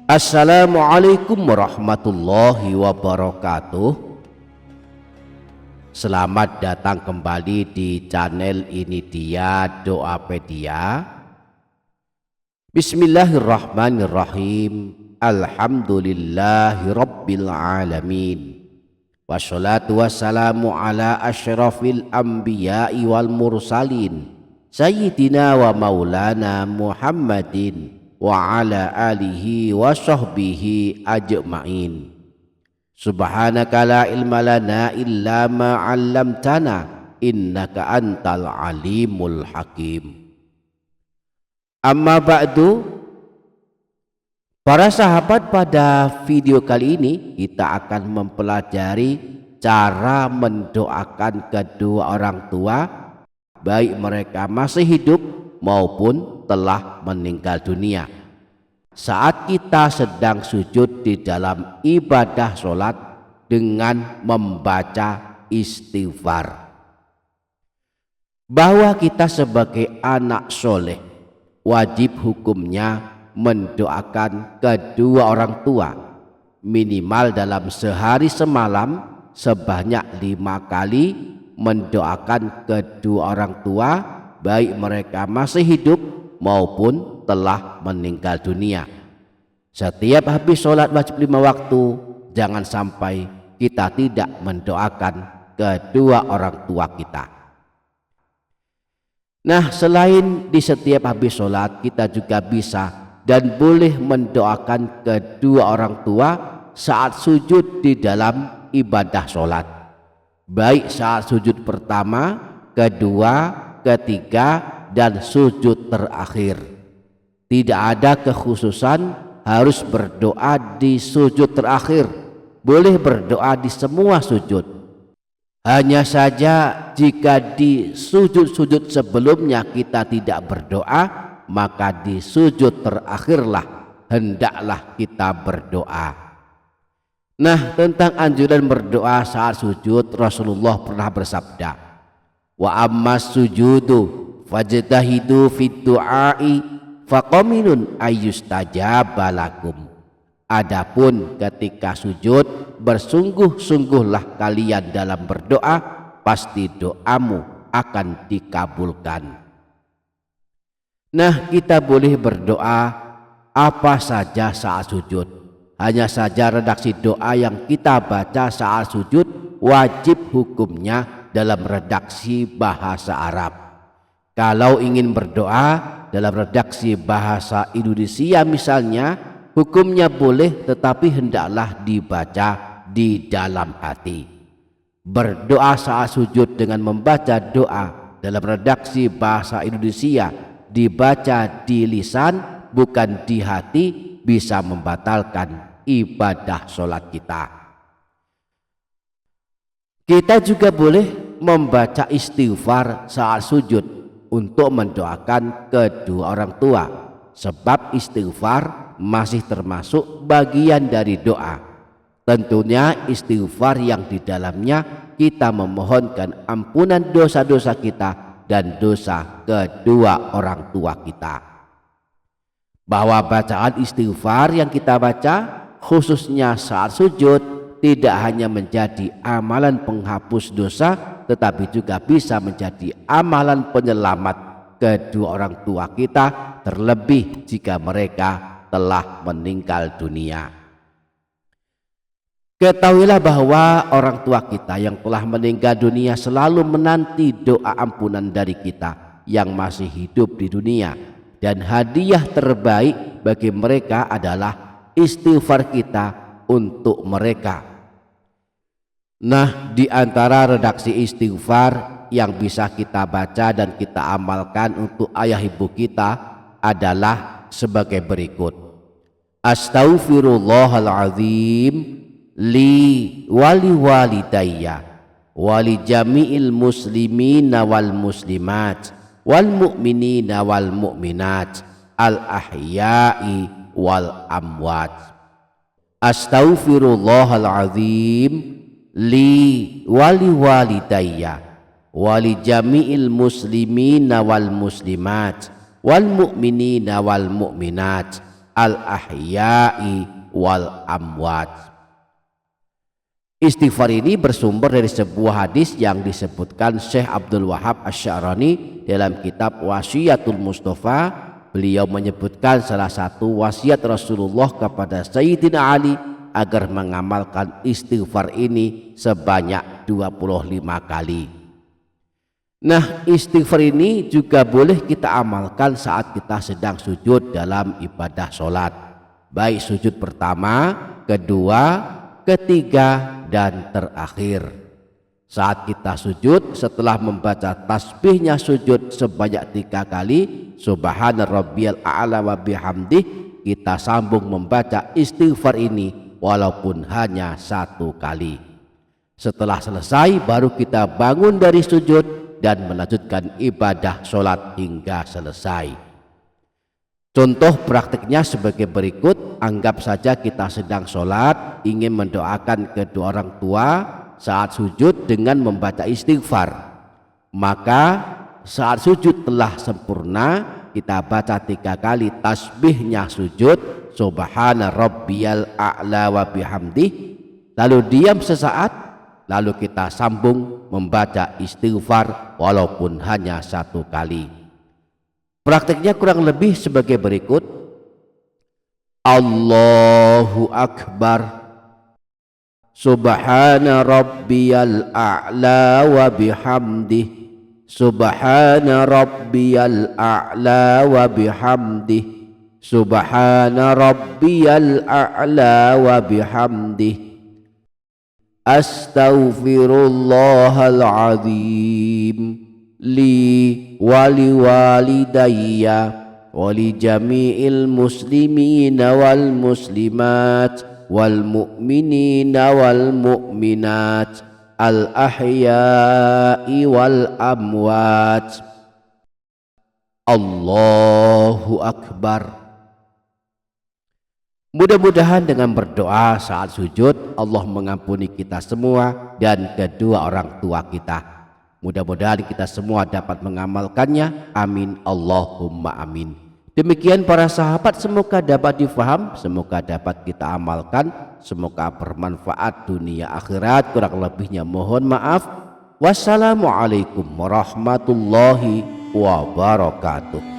Assalamualaikum warahmatullahi wabarakatuh. Selamat datang kembali di channel ini dia Doapedia. Bismillahirrahmanirrahim. Alhamdulillahi rabbil alamin. Wassalatu wassalamu ala asyrafil anbiya'i wal mursalin Sayyidina wa maulana Muhammadin wa ala alihi wa sahbihi ajma'in. Subhanaka la ilma lana illa ma 'allamtana innaka antal alimul hakim. Amma ba'du, para sahabat, pada video kali ini kita akan mempelajari cara mendoakan kedua orang tua, baik mereka masih hidup maupun telah meninggal dunia, saat kita sedang sujud di dalam ibadah sholat dengan membaca istighfar. Bahwa kita sebagai anak soleh wajib hukumnya mendoakan kedua orang tua minimal dalam sehari semalam sebanyak 5 kali, mendoakan kedua orang tua baik mereka masih hidup maupun telah meninggal dunia. Setiap habis sholat wajib 5 waktu, jangan sampai kita tidak mendoakan kedua orang tua kita. Nah, selain di setiap habis sholat, kita juga bisa dan boleh mendoakan kedua orang tua saat sujud di dalam ibadah sholat, baik saat sujud pertama, kedua, ketiga, dan sujud terakhir. Tidak ada kekhususan harus berdoa di sujud terakhir, boleh berdoa di semua sujud. Hanya saja jika di sujud-sujud sebelumnya kita tidak berdoa, maka di sujud terakhirlah hendaklah kita berdoa. Nah, tentang anjuran berdoa saat sujud, Rasulullah pernah bersabda, wa ammas sujudu fajtahidu fid du'ai faqaminun ayyustajaba lakum. Adapun ketika sujud, bersungguh-sungguhlah kalian dalam berdoa, pasti doamu akan dikabulkan. Nah, kita boleh berdoa apa saja saat sujud. Hanya saja redaksi doa yang kita baca saat sujud wajib hukumnya dalam redaksi bahasa Arab. Kalau ingin berdoa dalam redaksi bahasa Indonesia misalnya, hukumnya boleh, tetapi hendaklah dibaca di dalam hati. Berdoa saat sujud dengan membaca doa dalam redaksi bahasa Indonesia dibaca di lisan bukan di hati, bisa membatalkan ibadah sholat kita. Kita juga boleh membaca istighfar saat sujud untuk mendoakan kedua orang tua, sebab istighfar masih termasuk bagian dari doa. Tentunya istighfar yang di dalamnya kita memohonkan ampunan dosa-dosa kita dan dosa kedua orang tua kita. Bahwa bacaan istighfar yang kita baca khususnya saat sujud tidak hanya menjadi amalan penghapus dosa, tetapi juga bisa menjadi amalan penyelamat kedua orang tua kita, terlebih jika mereka telah meninggal dunia. Ketahuilah bahwa orang tua kita yang telah meninggal dunia selalu menanti doa ampunan dari kita yang masih hidup di dunia, dan hadiah terbaik bagi mereka adalah istighfar kita untuk mereka. Nah, di antara redaksi istighfar yang bisa kita baca dan kita amalkan untuk ayah ibu kita adalah sebagai berikut. Astaghfirullahaladzim li wali walidayya wali jami'il muslimina wal muslimat wal mu'minina wal mu'minat al ahya'i wal amwat. Astaghfirullahaladzim li wali walidayya wali jami'il muslimina wal muslimat wal mu'minina wal mu'minat al-ahya'i wal amwat. Istighfar ini bersumber dari sebuah hadis yang disebutkan Syekh Abdul Wahab Asy-Sya'rani dalam kitab Wasiyatul Mustafa. Beliau menyebutkan salah satu wasiat Rasulullah kepada Sayyidina Ali agar mengamalkan istighfar ini sebanyak 25 kali. Nah, istighfar ini juga boleh kita amalkan saat kita sedang sujud dalam ibadah sholat, baik sujud pertama, kedua, ketiga, dan terakhir. Saat kita sujud, setelah membaca tasbihnya sujud sebanyak 3 kali, Subhana rabbiyal a'la wa bihamdih, kita sambung membaca istighfar ini walaupun hanya 1 kali. Setelah selesai baru kita bangun dari sujud dan melanjutkan ibadah sholat hingga selesai. Contoh praktiknya sebagai berikut. Anggap saja kita sedang sholat, ingin mendoakan kedua orang tua saat sujud dengan membaca istighfar. Maka saat sujud telah sempurna, kita baca 3 kali tasbihnya sujud, Subhana rabbiyal a'la wa bihamdih, lalu diam sesaat, lalu kita sambung membaca istighfar walaupun hanya 1 kali. Praktiknya kurang lebih sebagai berikut. Allahu Akbar, Subhana rabbiyal a'la wa bihamdih, Subhana rabbiyal a'la wa bihamdih, Subhana rabbiyal a'la wa bihamdih, Astaghfirullahal azim li wali walidayya wali jami'il muslimina wal muslimat wal mu'minina wal mu'minat al ahya'i wal amwat. Allahu Akbar. Mudah-mudahan dengan berdoa saat sujud Allah mengampuni kita semua dan kedua orang tua kita. Mudah-mudahan kita semua dapat mengamalkannya. Amin Allahumma amin. Demikian para sahabat, semoga dapat difaham, semoga dapat kita amalkan, semoga bermanfaat dunia akhirat. Kurang lebihnya mohon maaf. Wassalamualaikum warahmatullahi wabarakatuh.